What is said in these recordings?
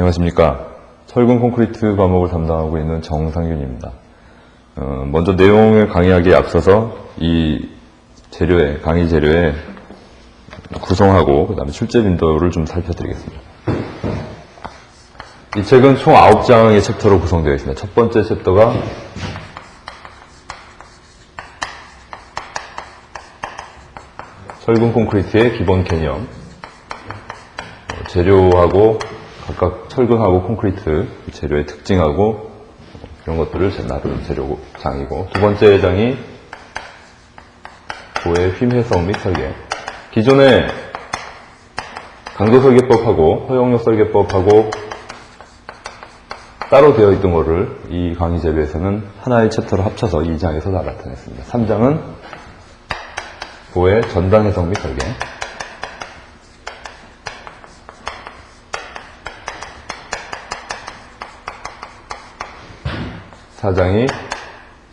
안녕하십니까. 철근 콘크리트 과목을 담당하고 있는 정상균입니다. 먼저 내용을 강의하기에 앞서서 이 재료의, 강의 재료의 구성하고 그 다음에 출제 빈도를 좀 살펴드리겠습니다. 이 책은 총 9장의 챕터로 구성되어 있습니다. 첫 번째 챕터가 철근 콘크리트의 기본 개념, 재료하고 각각 철근하고 콘크리트 재료의 특징하고 이런 것들을 나름 재료장이고, 두 번째 장이 고의 휨 해석 및 설계. 기존에 강도 설계법하고 허용력 설계법하고 따로 되어 있던 거를 이 강의 재료에서는 하나의 챕터로 합쳐서 2장에서 다 나타냈습니다. 3장은 고의 전단 해석 및 설계. 4장이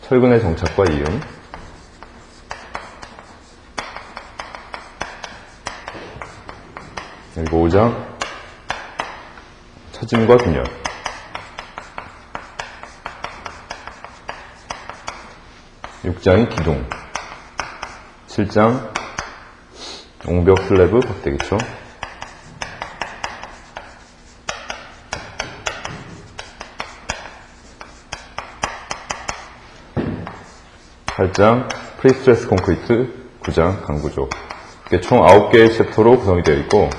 철근의 정착과 이용, 그리고 5장 처짐과 균열, 6장이 기둥, 7장 옹벽 슬래브 확대기초, 8장 프리스트레스 콘크리트, 9장 강구조. 이렇게 총 9개의 챕터로 구성이 되어 있고,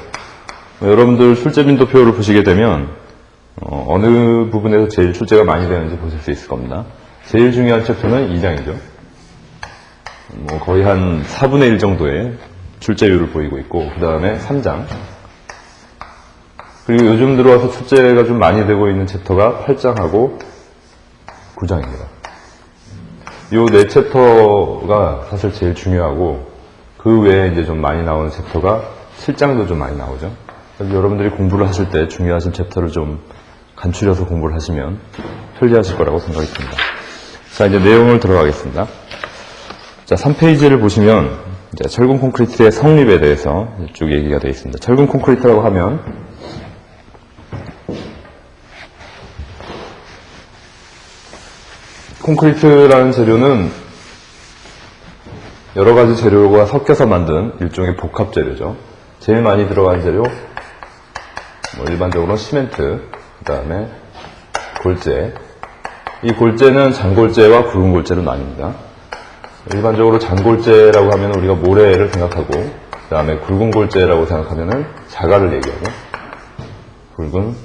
여러분들 출제 빈도표를 보시게 되면 어느 부분에서 제일 출제가 많이 되는지 보실 수 있을 겁니다. 제일 중요한 챕터는 2장이죠. 거의 한 4분의 1 정도의 출제율을 보이고 있고, 그 다음에 3장, 그리고 요즘 들어와서 출제가 좀 많이 되고 있는 챕터가 8장하고 9장입니다. 요 네 챕터가 사실 제일 중요하고, 그 외에 이제 좀 많이 나오는 챕터가 7장도 좀 많이 나오죠. 그래서 여러분들이 공부를 하실 때 중요하신 챕터를 좀 간추려서 공부를 하시면 편리하실 거라고 생각이 듭니다. 자, 이제 내용을 들어가겠습니다. 자, 3페이지를 보시면 이제 철근 콘크리트의 성립에 대해서 쭉 얘기가 되어 있습니다. 철근 콘크리트라고 하면 콘크리트라는 재료는 여러 가지 재료가 섞여서 만든 일종의 복합 재료죠. 제일 많이 들어간 재료, 일반적으로 시멘트, 그 다음에 골재. 이 골재는 잔골재와 굵은 골재로 나뉩니다. 일반적으로 잔골재라고 하면 우리가 모래를 생각하고, 그 다음에 굵은 골재라고 생각하면 자갈을 얘기하고, 굵은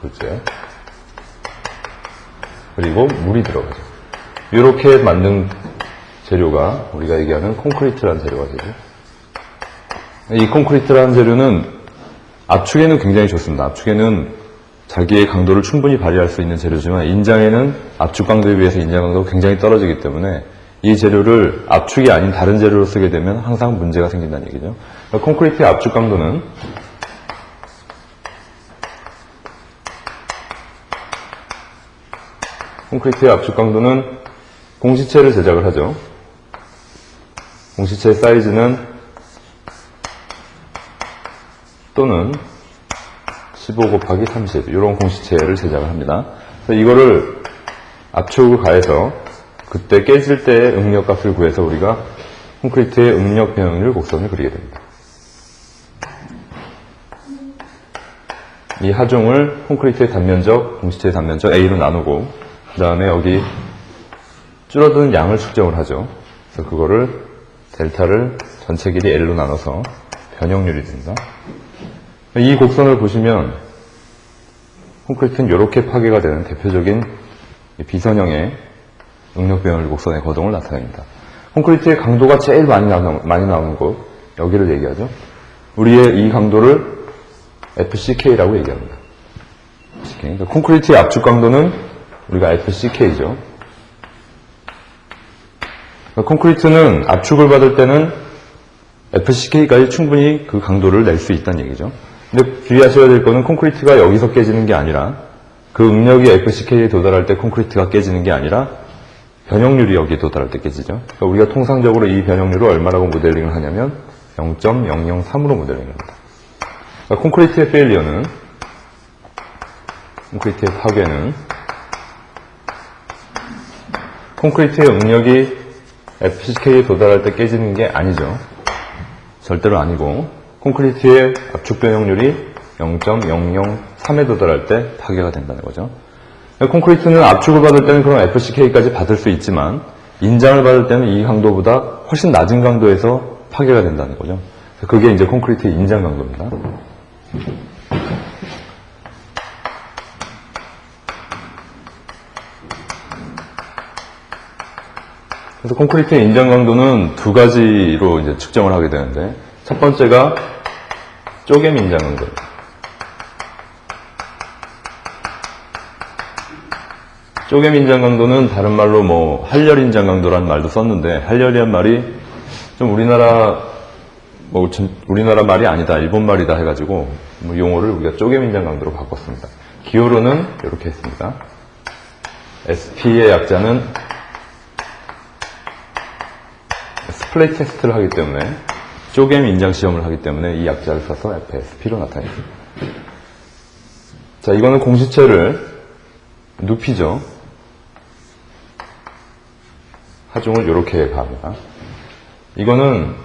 골재. 그리고 물이 들어가죠. 이렇게 만든 재료가 우리가 얘기하는 콘크리트라는 재료가 되죠. 이 콘크리트라는 재료는 압축에는 굉장히 좋습니다. 압축에는 자기의 강도를 충분히 발휘할 수 있는 재료지만, 인장에는 압축 강도에 비해서 인장 강도가 굉장히 떨어지기 때문에 이 재료를 압축이 아닌 다른 재료로 쓰게 되면 항상 문제가 생긴다는 얘기죠. 그러니까 콘크리트의 압축 강도는 공시체를 제작을 하죠. 공시체의 사이즈는 또는 15 곱하기 30 이런 공시체를 제작을 합니다. 그래서 이거를 압축을 가해서 그때 깨질 때의 응력값을 구해서 우리가 콘크리트의 응력 변형률 곡선을 그리게 됩니다. 이 하중을 콘크리트의 단면적, 공시체의 단면적 A로 나누고, 그 다음에 여기 줄어드는 양을 측정을 하죠. 그래서 그거를 델타를 전체 길이 L로 나눠서 변형률이 됩니다. 이 곡선을 보시면 콘크리트는 이렇게 파괴가 되는 대표적인 비선형의 응력 변형률 곡선의 거동을 나타냅니다. 콘크리트의 강도가 제일 많이 나오는 곳, 여기를 얘기하죠. 우리의 이 강도를 FCK라고 얘기합니다. 그러니까 콘크리트의 압축 강도는 우리가 FCK죠. 그러니까 콘크리트는 압축을 받을 때는 FCK까지 충분히 그 강도를 낼 수 있다는 얘기죠. 근데 주의하셔야 될 거는 콘크리트가 여기서 깨지는 게 아니라, 그 응력이 FCK에 도달할 때 콘크리트가 깨지는 게 아니라 변형률이 여기에 도달할 때 깨지죠. 그러니까 우리가 통상적으로 이 변형률을 얼마라고 모델링을 하냐면 0.003으로 모델링을 합니다. 그러니까 콘크리트의 페일리어는 콘크리트의 파괴는 콘크리트의 응력이 FCK에 도달할 때 깨지는 게 아니죠. 절대로 아니고 콘크리트의 압축 변형률이 0.003에 도달할 때 파괴가 된다는 거죠. 콘크리트는 압축을 받을 때는 그럼 FCK까지 받을 수 있지만 인장을 받을 때는 이 강도보다 훨씬 낮은 강도에서 파괴가 된다는 거죠. 그게 이제 콘크리트의 인장 강도입니다. 그래서 콘크리트의 인장 강도는 두 가지로 이제 측정을 하게 되는데, 첫 번째가 쪼개미 인장 강도입니다. 쪼개미 인장 강도는 다른 말로 뭐 할열 인장 강도라는 말도 썼는데, 할열이란 말이 좀 우리나라 말이 아니다, 일본 말이다 해가지고 뭐 용어를 우리가 쪼개미 인장 강도로 바꿨습니다. 기호로는 이렇게 했습니다. SP의 약자는 스플레이 테스트를 하기 때문에, 쪼개미 인장 시험을 하기 때문에 이 약자를 써서 FSP로 나타냈습니다. 자, 이거는 공시체를 눕히죠. 하중을 이렇게 가합니다. 이거는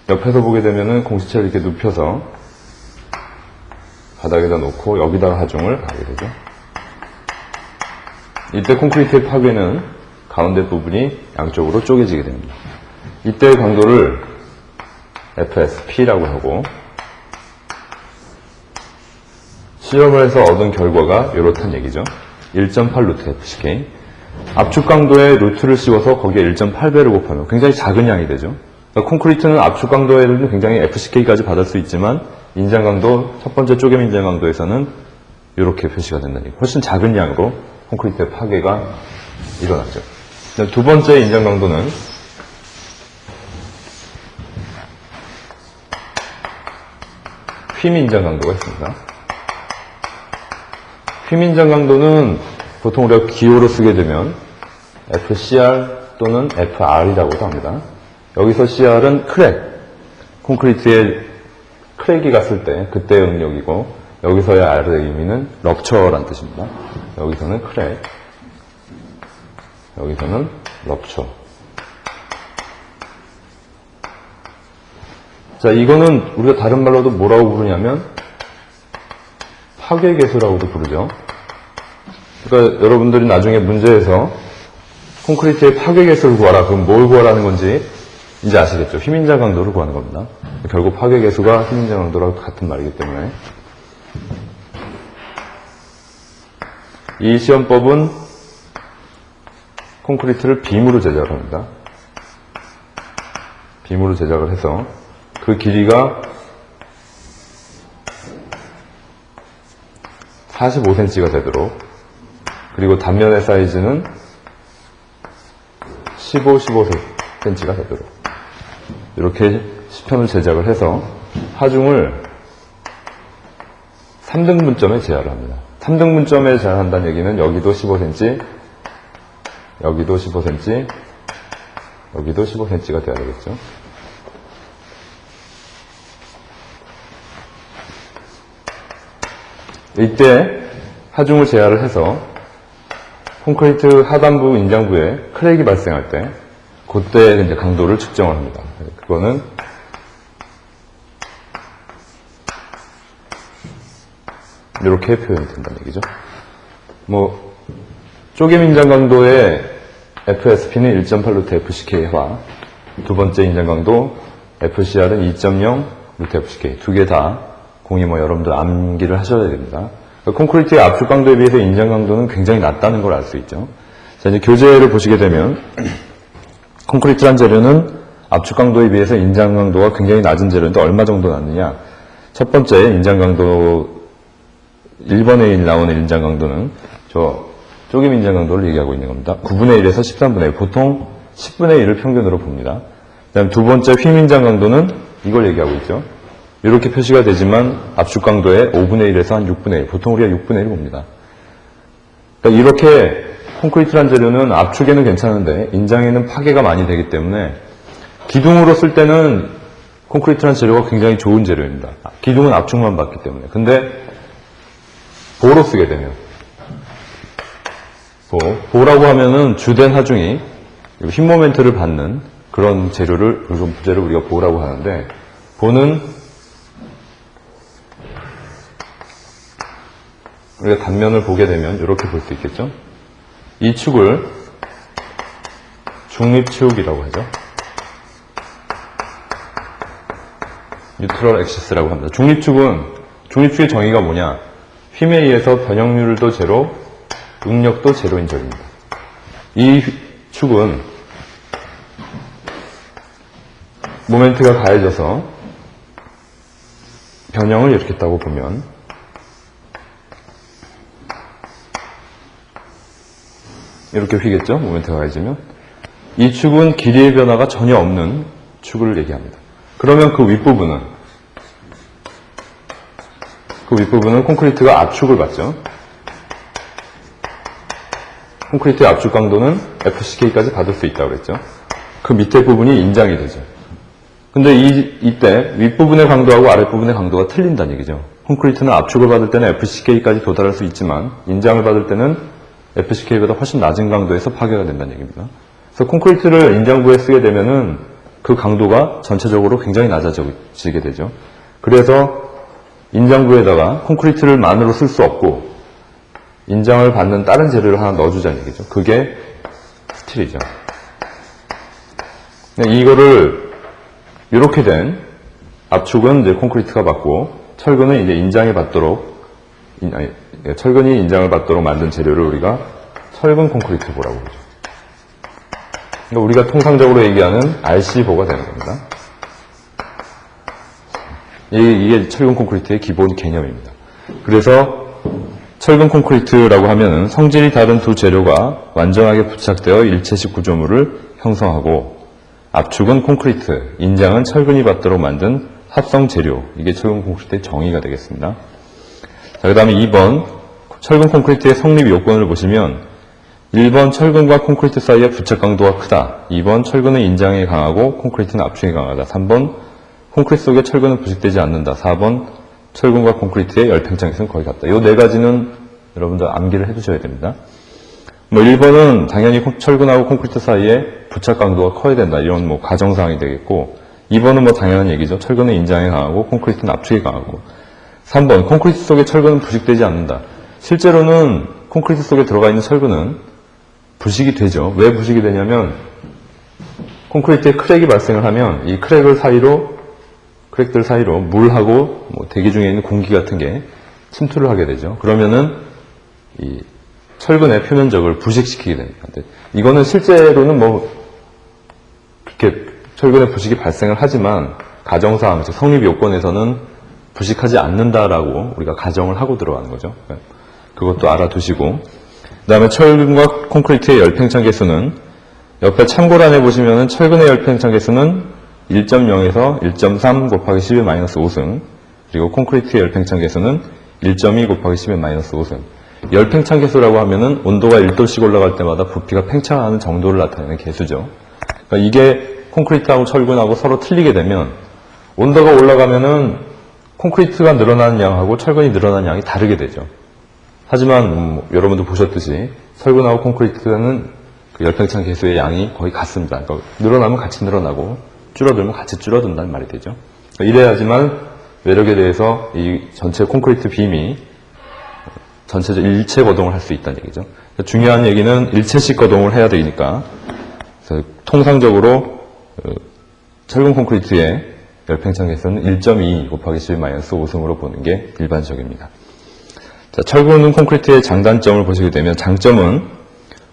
옆에서 보게 되면은 공시체를 이렇게 눕혀서 바닥에다 놓고 여기다가 하중을 가게 되죠. 이때 콘크리트의 파괴는 가운데 부분이 양쪽으로 쪼개지게 됩니다. 이때의 강도를 FSP라고 하고, 시험을 해서 얻은 결과가 이렇다는 얘기죠. 1.8 루트 FCK. 압축 강도에 루트를 씌워서 거기에 1.8배를 곱하면 굉장히 작은 양이 되죠. 그러니까 콘크리트는 압축 강도에는 굉장히 FCK까지 받을 수 있지만, 인장 강도, 첫 번째 쪼개미 인장 강도에서는 이렇게 표시가 된다는 얘기. 훨씬 작은 양으로 콘크리트의 파괴가 일어났죠. 두 번째 인장 강도는 휨 인장 강도가 있습니다. 휨 인장 강도는 보통 우리가 기호로 쓰게 되면 FCR 또는 FR이라고도 합니다. 여기서 CR은 크랙, 콘크리트에 크랙이 갔을 때 그때의 응력이고, 여기서의 R의 의미는 럽처라는 뜻입니다. 여기서는 크랙, 여기서는 럽처. 자, 이거는 우리가 다른 말로도 뭐라고 부르냐면 파괴계수라고도 부르죠. 그러니까 여러분들이 나중에 문제에서 콘크리트의 파괴계수를 구하라, 그럼 뭘 구하라는 건지 이제 아시겠죠? 휘민장 강도를 구하는 겁니다. 결국 파괴계수가 휘민장 강도랑 같은 말이기 때문에. 이 시험법은 콘크리트를 빔으로 제작을 합니다. 빔으로 제작을 해서 그 길이가 45cm가 되도록, 그리고 단면의 사이즈는 15cm가 되도록 이렇게 시편을 제작을 해서 하중을 3등분점에 제하를 합니다. 3등분점에 제한한다는 얘기는 여기도 15cm, 여기도 15cm, 여기도 15cm가 돼야 되겠죠. 이때 하중을 제하를 해서 콘크리트 하단부 인장부에 크랙이 발생할 때 그때 이제 강도를 측정을 합니다. 그거는 이렇게 표현이 된다는 얘기죠. 뭐 쪼개미 인장 강도의 FSP는 1.8 루트 FCK와 두 번째 인장 강도 FCR은 2.0 루트 FCK, 두 개 다 공이 뭐 여러분들 암기를 하셔야 됩니다. 콘크리트의 압축 강도에 비해서 인장 강도는 굉장히 낮다는 걸 알 수 있죠. 자, 이제 교재를 보시게 되면 콘크리트란 재료는 압축 강도에 비해서 인장 강도가 굉장히 낮은 재료인데 얼마 정도 낮느냐? 첫 번째 인장 강도 1분의 1 나오는 인장 강도는 저 쪼개미 인장 강도를 얘기하고 있는 겁니다. 9분의 1에서 13분의 1, 보통 10분의 1을 평균으로 봅니다. 그다음 두 번째 휨 인장 강도는 이걸 얘기하고 있죠. 이렇게 표시가 되지만 압축 강도의 5분의 1에서 한 6분의 1, 보통 우리가 6분의 1을 봅니다. 그러니까 이렇게 콘크리트란 재료는 압축에는 괜찮은데 인장에는 파괴가 많이 되기 때문에 기둥으로 쓸 때는 콘크리트란 재료가 굉장히 좋은 재료입니다. 기둥은 압축만 받기 때문에. 근데 보로 쓰게 되면 보라고 하면은 주된 하중이 힘 모멘트를 받는 그런 재료를 부재를 우리가 보라고 하는데, 보는 우리가 단면을 보게 되면 이렇게 볼 수 있겠죠. 이 축을 중립축이라고 하죠. 뉴트럴 액시스라고 합니다. 중립축의 정의가 뭐냐? 힘에 의해서 변형률도 제로, 응력도 제로인 적입니다. 이 축은 모멘트가 가해져서 변형을 일으켰다고 보면, 이렇게 휘겠죠? 모멘트가 가해지면. 이 축은 길이의 변화가 전혀 없는 축을 얘기합니다. 그러면 그 윗부분은 콘크리트가 압축을 받죠. 콘크리트의 압축 강도는 FCK까지 받을 수 있다고 그랬죠. 그 밑에 부분이 인장이 되죠. 근데 이때 윗부분의 강도하고 아랫부분의 강도가 틀린다는 얘기죠. 콘크리트는 압축을 받을 때는 FCK까지 도달할 수 있지만, 인장을 받을 때는 FCK보다 훨씬 낮은 강도에서 파괴가 된다는 얘기입니다. 그래서 콘크리트를 인장부에 쓰게 되면은 그 강도가 전체적으로 굉장히 낮아지게 되죠. 그래서 인장부에다가 콘크리트를 만으로 쓸 수 없고 인장을 받는 다른 재료를 하나 넣어주자는 얘기죠. 그게 스틸이죠. 이거를 이렇게 된 압축은 이제 콘크리트가 받고, 철근은 이제 인장이 받도록, 철근이 인장을 받도록 만든 재료를 우리가 철근 콘크리트 보라고 그러죠. 그러니까 우리가 통상적으로 얘기하는 RC보가 되는 겁니다. 이게 철근 콘크리트의 기본 개념입니다. 그래서 철근 콘크리트라고 하면은 성질이 다른 두 재료가 완전하게 부착되어 일체식 구조물을 형성하고, 압축은 콘크리트, 인장은 철근이 받도록 만든 합성 재료, 이게 철근 콘크리트의 정의가 되겠습니다. 자, 그 다음에 2번 철근 콘크리트의 성립 요건을 보시면, 1번 철근과 콘크리트 사이의 부착 강도가 크다. 2번 철근은 인장에 강하고 콘크리트는 압축에 강하다. 3번 콘크리트 속에 철근은 부식되지 않는다. 4번 철근과 콘크리트의 열팽창에서는 거의 같다. 이 네 가지는 여러분들 암기를 해두셔야 됩니다. 1번은 당연히 철근하고 콘크리트 사이에 부착 강도가 커야 된다. 이런 가정사항이 되겠고, 2번은 당연한 얘기죠. 철근은 인장에 강하고 콘크리트는 압축에 강하고. 3번 콘크리트 속에 철근은 부식되지 않는다. 실제로는 콘크리트 속에 들어가 있는 철근은 부식이 되죠. 왜 부식이 되냐면, 콘크리트에 크랙이 발생을 하면 이 크랙들 사이로 물하고 대기 중에 있는 공기 같은 게 침투를 하게 되죠. 그러면은 이 철근의 표면적을 부식시키게 됩니다. 이거는 실제로는 그렇게 철근의 부식이 발생을 하지만 가정사항, 즉 성립 요건에서는 부식하지 않는다라고 우리가 가정을 하고 들어가는 거죠. 그것도 알아두시고, 그 다음에 철근과 콘크리트의 열팽창 개수는 옆에 참고란에 보시면은 철근의 열팽창 개수는 1.0에서 1.3 곱하기 10의 마이너스 5승, 그리고 콘크리트의 열팽창 개수는 1.2 곱하기 10의 마이너스 5승. 열팽창 개수라고 하면은 온도가 1도씩 올라갈 때마다 부피가 팽창하는 정도를 나타내는 개수죠. 그러니까 이게 콘크리트하고 철근하고 서로 틀리게 되면, 온도가 올라가면은 콘크리트가 늘어나는 양하고 철근이 늘어나는 양이 다르게 되죠. 하지만 여러분도 보셨듯이 철근하고 콘크리트는 그 열팽창 개수의 양이 거의 같습니다. 그러니까 늘어나면 같이 늘어나고 줄어들면 같이 줄어든다는 말이 되죠. 그러니까 이래야지만 외력에 대해서 이 전체 콘크리트 빔이 전체적 일체 거동을 할 수 있다는 얘기죠. 그러니까 중요한 얘기는 일체식 거동을 해야 되니까, 그래서 통상적으로 철근 콘크리트의 열팽창 개수는 1.2 곱하기 10-5승으로 보는 게 일반적입니다. 자, 철근 콘크리트의 장단점을 보시게 되면, 장점은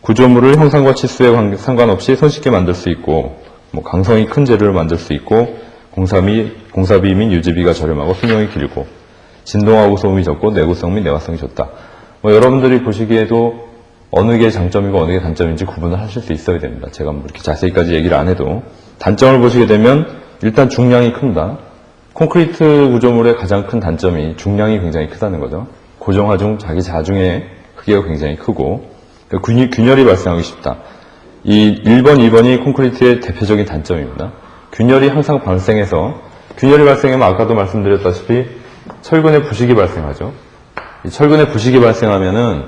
구조물을 형상과 치수에 상관없이 손쉽게 만들 수 있고, 강성이 큰 재료를 만들 수 있고, 공사비 및 유지비가 저렴하고 수명이 길고, 진동하고 소음이 적고 내구성 및 내화성이 좋다. 여러분들이 보시기에도 어느 게 장점이고 어느 게 단점인지 구분을 하실 수 있어야 됩니다. 제가 이렇게 자세히까지 얘기를 안 해도. 단점을 보시게 되면 일단 중량이 큽니다. 콘크리트 구조물의 가장 큰 단점이 중량이 굉장히 크다는 거죠. 고정하중, 자기 자중의 크기가 굉장히 크고, 균열이 발생하기 쉽다. 이 1번, 2번이 콘크리트의 대표적인 단점입니다. 균열이 항상 발생해서, 균열이 발생하면 아까도 말씀드렸다시피 철근에 부식이 발생하죠. 이 철근에 부식이 발생하면은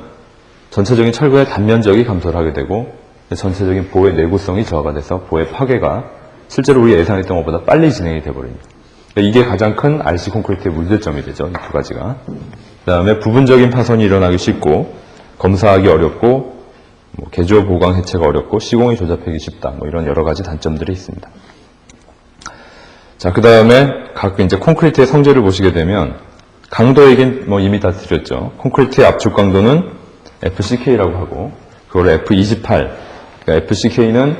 전체적인 철근의 단면적이 감소를 하게 되고 전체적인 보의 내구성이 저하가 돼서 보의 파괴가 실제로 우리가 예상했던 것보다 빨리 진행이 돼버립니다. 이게 가장 큰 RC 콘크리트의 문제점이 되죠. 이 두 가지가. 그 다음에 부분적인 파손이 일어나기 쉽고 검사하기 어렵고 개조 보강 해체가 어렵고 시공이 조잡하기 쉽다. 이런 여러 가지 단점들이 있습니다. 자, 그 다음에 각 이제 콘크리트의 성질을 보시게 되면 강도 얘기는 이미 다 드렸죠. 콘크리트의 압축 강도는 FCK라고 하고 그걸 F28. 그러니까 FCK는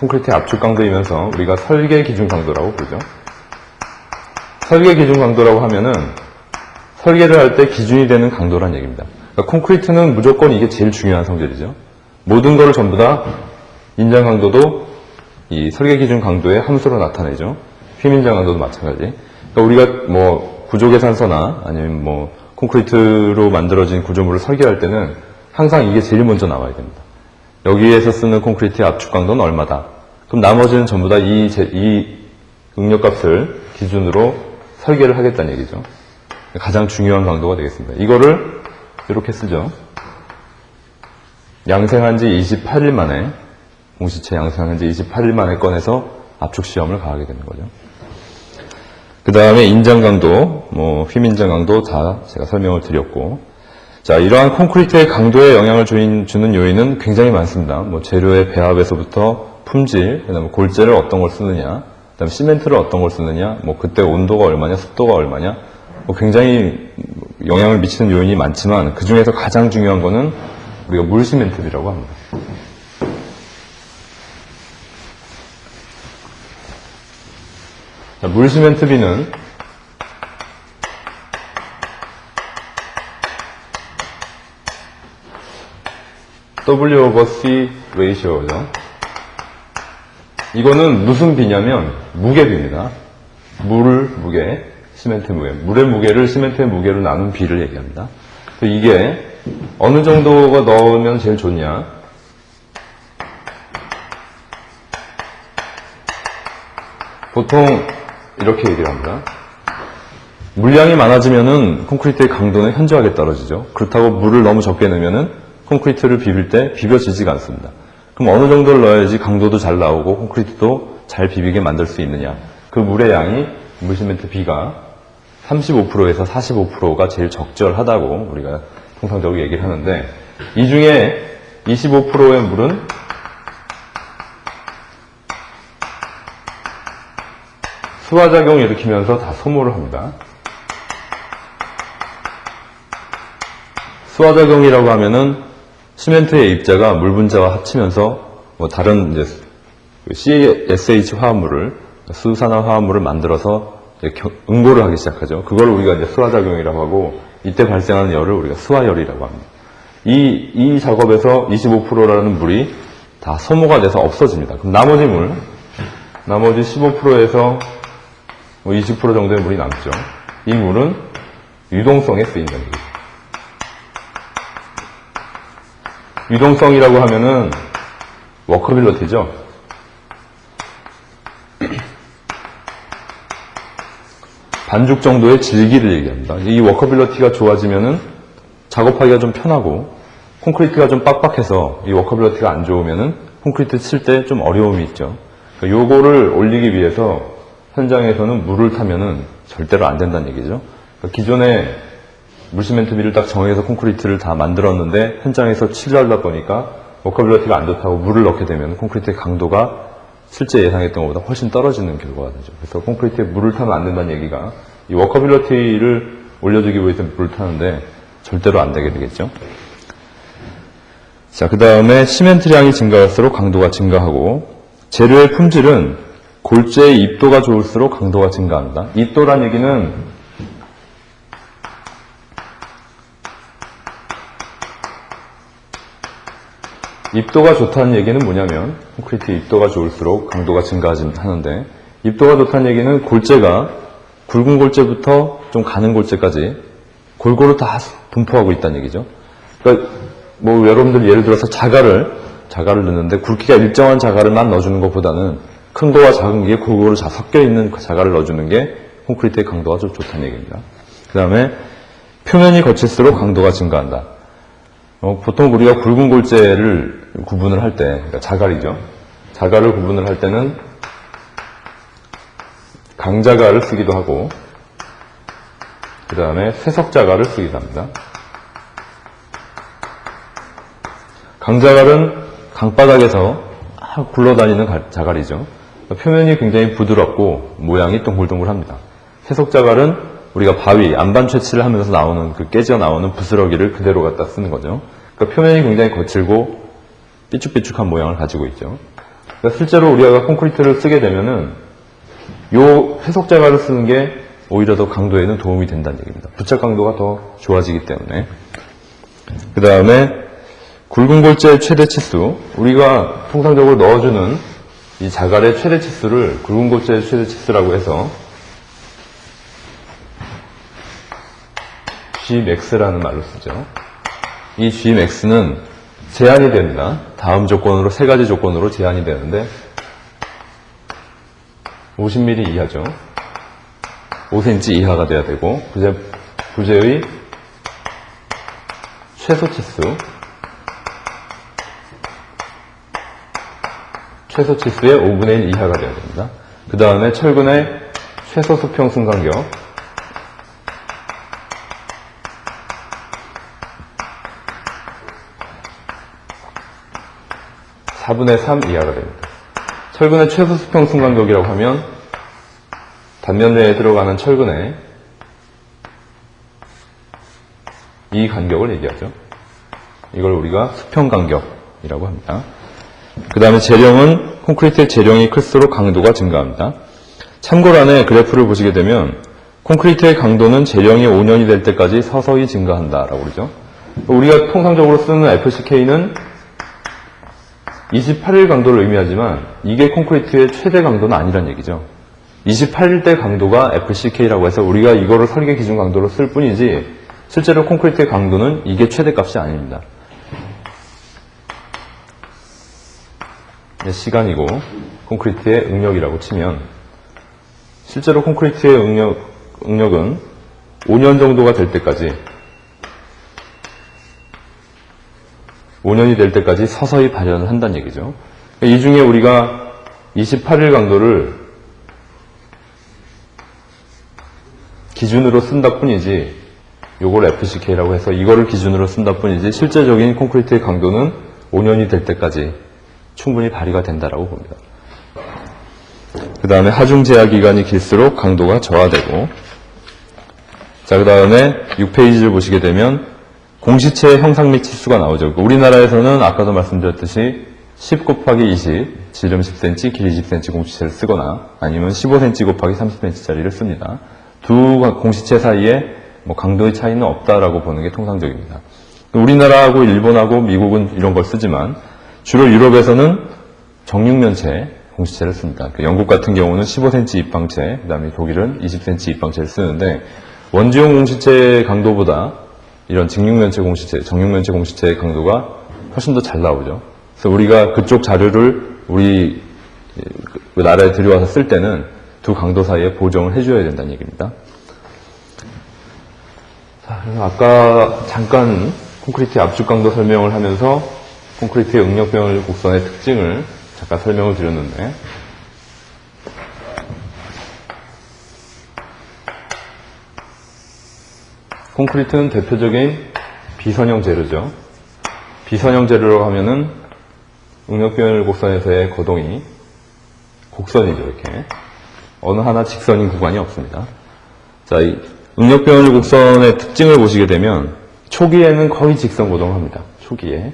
콘크리트의 압축 강도이면서 우리가 설계 기준 강도라고 보죠. 설계 기준 강도라고 하면은 설계를 할 때 기준이 되는 강도란 얘기입니다. 그러니까 콘크리트는 무조건 이게 제일 중요한 성질이죠. 모든 거를 전부 다 인장 강도도 이 설계 기준 강도의 함수로 나타내죠. 휘 인장 강도도 마찬가지. 그러니까 우리가 구조 계산서나 아니면 콘크리트로 만들어진 구조물을 설계할 때는 항상 이게 제일 먼저 나와야 됩니다. 여기에서 쓰는 콘크리트의 압축 강도는 얼마다. 그럼 나머지는 전부 다 이 응력값을 기준으로 설계를 하겠다는 얘기죠. 가장 중요한 강도가 되겠습니다. 이거를 이렇게 쓰죠. 양생한 지 28일 만에, 공시체 양생한 지 28일 만에 꺼내서 압축 시험을 가하게 되는 거죠. 그 다음에 인장 강도, 휘민장 강도 다 제가 설명을 드렸고, 자, 이러한 콘크리트의 강도에 영향을 주는 요인은 굉장히 많습니다. 재료의 배합에서부터 품질, 그다음에 골재를 어떤 걸 쓰느냐, 그다음에 시멘트를 어떤 걸 쓰느냐, 그때 온도가 얼마냐, 습도가 얼마냐, 굉장히 영향을 미치는 요인이 많지만 그 중에서 가장 중요한 거는 우리가 물 시멘트비라고 합니다. 자, 물 시멘트비는 W/C 레이시오죠. 이거는 무슨 비냐면 무게비입니다. 물 무게, 시멘트 무게. 물의 무게를 시멘트의 무게로 나눈 비를 얘기합니다. 이게 어느 정도가 넣으면 제일 좋냐? 보통 이렇게 얘기를 합니다. 물량이 많아지면은 콘크리트의 강도는 현저하게 떨어지죠. 그렇다고 물을 너무 적게 넣으면은 콘크리트를 비빌 때 비벼지지가 않습니다. 그럼 어느 정도를 넣어야지 강도도 잘 나오고 콘크리트도 잘 비비게 만들 수 있느냐. 그 물의 양이 물시멘트 B가 35%에서 45%가 제일 적절하다고 우리가 통상적으로 얘기를 하는데 이 중에 25%의 물은 수화작용을 일으키면서 다 소모를 합니다. 수화작용이라고 하면은 시멘트의 입자가 물 분자와 합치면서 다른 이제 CSH 화합물을 수산화 화합물을 만들어서 응고를 하기 시작하죠. 그걸 우리가 이제 수화작용이라고 하고 이때 발생하는 열을 우리가 수화열이라고 합니다. 이 작업에서 25%라는 물이 다 소모가 돼서 없어집니다. 그럼 나머지 15%에서 20% 정도의 물이 남죠. 이 물은 유동성에 쓰인다는 얘기죠. 유동성이라고 하면은 워커빌러티죠. 반죽 정도의 질기를 얘기합니다. 이 워커빌러티가 좋아지면은 작업하기가 좀 편하고 콘크리트가 좀 빡빡해서 이 워커빌러티가 안 좋으면은 콘크리트 칠 때 좀 어려움이 있죠. 그러니까 요거를 올리기 위해서 현장에서는 물을 타면은 절대로 안 된다는 얘기죠. 그러니까 기존에 물시멘트 비를 딱 정해서 콘크리트를 다 만들었는데 현장에서 칠하다 보니까 워커빌러티가 안 좋다고 물을 넣게 되면 콘크리트의 강도가 실제 예상했던 것보다 훨씬 떨어지는 결과가 되죠. 그래서 콘크리트에 물을 타면 안 된다는 얘기가 이 워커빌러티를 올려주기 위해서 물을 타는데 절대로 안 되게 되겠죠. 자, 그 다음에 시멘트량이 증가할수록 강도가 증가하고 재료의 품질은 골재의 입도가 좋을수록 강도가 증가합니다. 입도란 얘기는 입도가 좋다는 얘기는 뭐냐면 콘크리트 입도가 좋을수록 강도가 증가하는데 입도가 좋다는 얘기는 골재가 굵은 골재부터 좀 가는 골재까지 골고루 다 분포하고 있다는 얘기죠. 그러니까 여러분들 예를 들어서 자갈을 넣는데 굵기가 일정한 자갈을만 넣어주는 것보다는 큰 거와 작은 게 골고루 섞여 있는 자갈을 넣어주는 게 콘크리트의 강도가 좀 좋다는 얘기입니다. 그 다음에 표면이 거칠수록 강도가 증가한다. 보통 우리가 굵은 골재를 구분을 할 때, 그러니까 자갈이죠. 자갈을 구분을 할 때는 강자갈을 쓰기도 하고, 그 다음에 쇠석자갈을 쓰기도 합니다. 강자갈은 강바닥에서 굴러다니는 자갈이죠. 표면이 굉장히 부드럽고 모양이 동글동글합니다. 쇠석자갈은 우리가 바위, 안반 채취를 하면서 나오는 그 깨져 나오는 부스러기를 그대로 갖다 쓰는 거죠. 그러니까 표면이 굉장히 거칠고 삐죽삐죽한 모양을 가지고 있죠. 그러니까 실제로 우리가 콘크리트를 쓰게 되면은 요 쇠석자갈을 쓰는 게 오히려 더 강도에는 도움이 된다는 얘기입니다. 부착 강도가 더 좋아지기 때문에. 그 다음에 굵은 골재의 최대 치수, 우리가 통상적으로 넣어주는 이 자갈의 최대 치수를 굵은 골재의 최대 치수라고 해서 Gmax라는 말로 쓰죠. 이 Gmax는 제한이 됩니다. 다음 조건으로, 세 가지 조건으로 제한이 되는데 50mm 이하죠. 5cm 이하가 돼야 되고, 부재의 최소 치수의 5분의 1 이하가 돼야 됩니다. 그 다음에 철근의 최소 수평 승간격 4분의 3 이하가 됩니다. 철근의 최소 수평 승간격이라고 하면 단면 내에 들어가는 철근의 이 간격을 얘기하죠. 이걸 우리가 수평 간격이라고 합니다. 그 다음에 재령은 콘크리트의 재령이 클수록 강도가 증가합니다. 참고란에 그래프를 보시게 되면 콘크리트의 강도는 재령이 5년이 될 때까지 서서히 증가한다라고 그러죠. 우리가 통상적으로 쓰는 FCK는 28일 강도를 의미하지만 이게 콘크리트의 최대 강도는 아니란 얘기죠. 28일대 강도가 FCK라고 해서 우리가 이거를 설계 기준 강도로 쓸 뿐이지 실제로 콘크리트의 강도는 이게 최대값이 아닙니다. 시간이고 콘크리트의 응력이라고 치면 실제로 콘크리트의 응력은 5년 정도가 될 때까지 5년이 될 때까지 서서히 발현을 한다는 얘기죠. 이 중에 우리가 28일 강도를 기준으로 쓴다 뿐이지 요걸 FCK라고 해서 이거를 기준으로 쓴다 뿐이지 실제적인 콘크리트의 강도는 5년이 될 때까지 충분히 발휘가 된다라고 봅니다. 그 다음에 하중 제약 기간이 길수록 강도가 저하되고, 자, 그 다음에 6페이지를 보시게 되면 공시체 형상 및 치수가 나오죠. 우리나라에서는 아까도 말씀드렸듯이 10 곱하기 20, 지름 10cm, 길이 20cm 공시체를 쓰거나 아니면 15cm 곱하기 30cm짜리를 씁니다. 두 공시체 사이에 강도의 차이는 없다라고 보는 게 통상적입니다. 우리나라하고 일본하고 미국은 이런 걸 쓰지만 주로 유럽에서는 정육면체 공시체를 씁니다. 영국 같은 경우는 15cm 입방체, 그 다음에 독일은 20cm 입방체를 쓰는데 원주용 공시체의 강도보다 이런 직육면체 공시체, 정육면체 공시체의 강도가 훨씬 더 잘 나오죠. 그래서 우리가 그쪽 자료를 우리 나라에 들여와서 쓸 때는 두 강도 사이에 보정을 해줘야 된다는 얘기입니다. 자, 아까 잠깐 콘크리트의 압축 강도 설명을 하면서 콘크리트의 응력병을 곡선의 특징을 잠깐 설명을 드렸는데, 콘크리트는 대표적인 비선형 재료죠. 비선형 재료라고 하면은 응력병을 곡선에서의 거동이 곡선이죠. 이렇게 어느 하나 직선인 구간이 없습니다. 자, 이 응력병을 곡선의 특징을 보시게 되면 초기에는 거의 직선 고동을 합니다. 초기에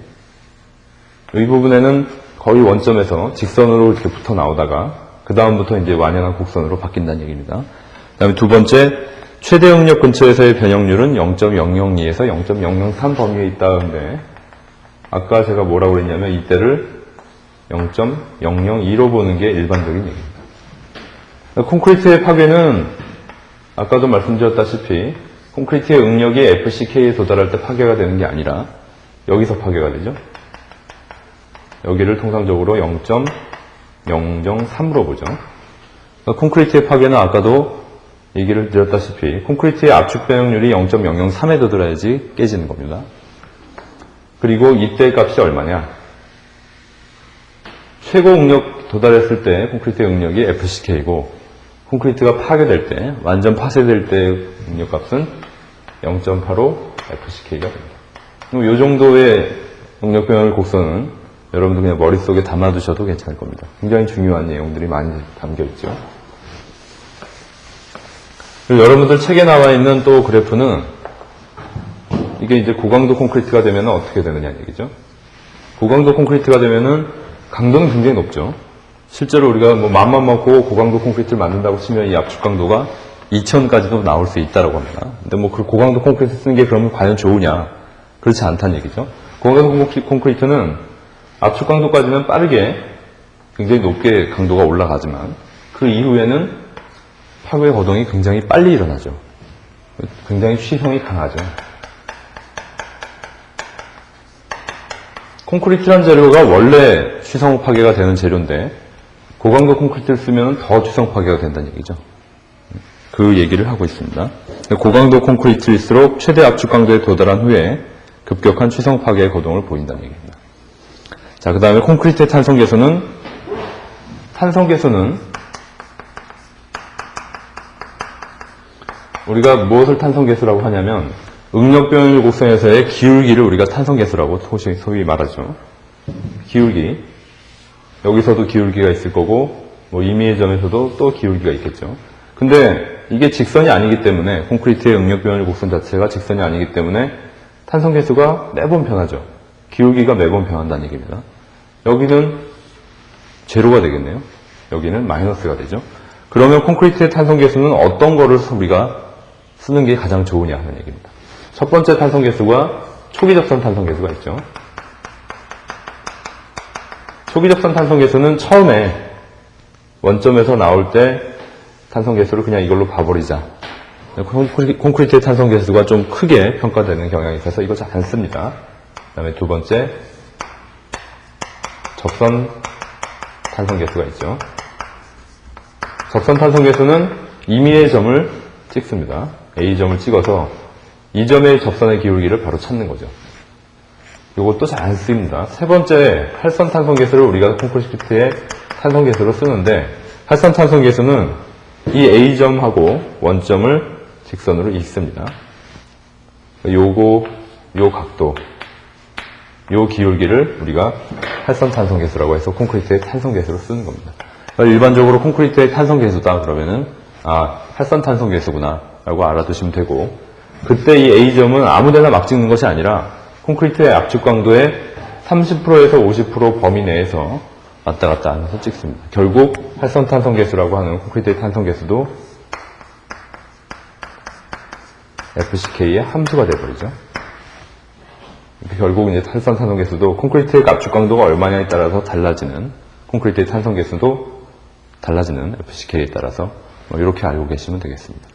이 부분에는 거의 원점에서 직선으로 이렇게 붙어 나오다가 그 다음부터 이제 완연한 곡선으로 바뀐다는 얘기입니다. 그 다음에 두 번째, 최대 응력 근처에서의 변형률은 0.002에서 0.003 범위에 있다는데 아까 제가 뭐라고 그랬냐면 이때를 0.002로 보는 게 일반적인 얘기입니다. 콘크리트의 파괴는 아까도 말씀드렸다시피 콘크리트의 응력이 FCK에 도달할 때 파괴가 되는 게 아니라 여기서 파괴가 되죠. 여기를 통상적으로 0.003으로 보죠. 콘크리트의 파괴는 아까도 얘기를 드렸다시피 콘크리트의 압축 변형률이 0.003에 도달해야지 깨지는 겁니다. 그리고 이때 값이 얼마냐? 최고 응력 도달했을 때 콘크리트의 응력이 FCK고 콘크리트가 파괴될 때, 완전 파쇄될 때 응력값은 0.85 FCK가 됩니다. 이 정도의 응력 변형률 곡선은 여러분들 그냥 머릿속에 담아두셔도 괜찮을 겁니다. 굉장히 중요한 내용들이 많이 담겨있죠. 그리고 여러분들 책에 나와 있는 또 그래프는 이게 이제 고강도 콘크리트가 되면 어떻게 되느냐 얘기죠. 고강도 콘크리트가 되면은 강도는 굉장히 높죠. 실제로 우리가 뭐 맘만 먹고 고강도 콘크리트를 만든다고 치면 이 압축 강도가 2000까지도 나올 수 있다라고 합니다. 근데 뭐 그 고강도 콘크리트 쓰는 게 그러면 과연 좋으냐? 그렇지 않다는 얘기죠. 고강도 콘크리트는 압축 강도까지는 빠르게 굉장히 높게 강도가 올라가지만 그 이후에는 파괴 거동이 굉장히 빨리 일어나죠. 굉장히 취성이 강하죠. 콘크리트란 재료가 원래 취성 파괴가 되는 재료인데 고강도 콘크리트를 쓰면 더 취성 파괴가 된다는 얘기죠. 그 얘기를 하고 있습니다. 고강도 콘크리트일수록 최대 압축 강도에 도달한 후에 급격한 취성 파괴의 거동을 보인다는 얘기입니다. 자, 그 다음에 콘크리트의 탄성 개수는 우리가 무엇을 탄성 개수라고 하냐면 응력 변형률 곡선에서의 기울기를 우리가 탄성 개수라고 소위 말하죠. 기울기. 여기서도 기울기가 있을 거고 뭐 임의의 점에서도 또 기울기가 있겠죠. 근데 이게 직선이 아니기 때문에 콘크리트의 응력 변형률 곡선 자체가 직선이 아니기 때문에 탄성 개수가 매번 변하죠. 기울기가 매번 변한다는 얘기입니다. 여기는 제로가 되겠네요. 여기는 마이너스가 되죠. 그러면 콘크리트의 탄성 개수는 어떤 거를 우리가 쓰는 게 가장 좋으냐 하는 얘기입니다. 첫 번째 탄성 개수가 초기 접선 탄성 개수가 있죠. 초기 접선 탄성 개수는 처음에 원점에서 나올 때 탄성 개수를 그냥 이걸로 봐버리자. 콘크리트의 탄성 개수가 좀 크게 평가되는 경향이 있어서 이거 잘 안 씁니다. 그 다음에 두 번째 접선 탄성 개수가 있죠. 접선 탄성 개수는 임의의 점을 찍습니다. A점을 찍어서 이 점의 접선의 기울기를 바로 찾는 거죠. 이것도 잘 안 쓰입니다. 세 번째 활선 탄성 개수를 우리가 콘크리트의 탄성 개수로 쓰는데 활선 탄성 개수는 이 A점하고 원점을 직선으로 잇습니다. 요 각도, 요 기울기를 우리가 활선 탄성 개수라고 해서 콘크리트의 탄성 개수로 쓰는 겁니다. 일반적으로 콘크리트의 탄성 개수다 그러면은 활선 탄성 개수구나 라고 알아두시면 되고, 그때 이 A점은 아무데나 막 찍는 것이 아니라 콘크리트의 압축 강도의 30%에서 50% 범위 내에서 왔다 갔다 하면서 찍습니다. 결국 활선 탄성 개수라고 하는 콘크리트의 탄성 개수도 FCK의 함수가 되어버리죠. 결국 이제 활선 탄성 개수도 콘크리트의 압축 강도가 얼마냐에 따라서 달라지는, 콘크리트의 탄성 개수도 달라지는 FCK에 따라서 이렇게 알고 계시면 되겠습니다.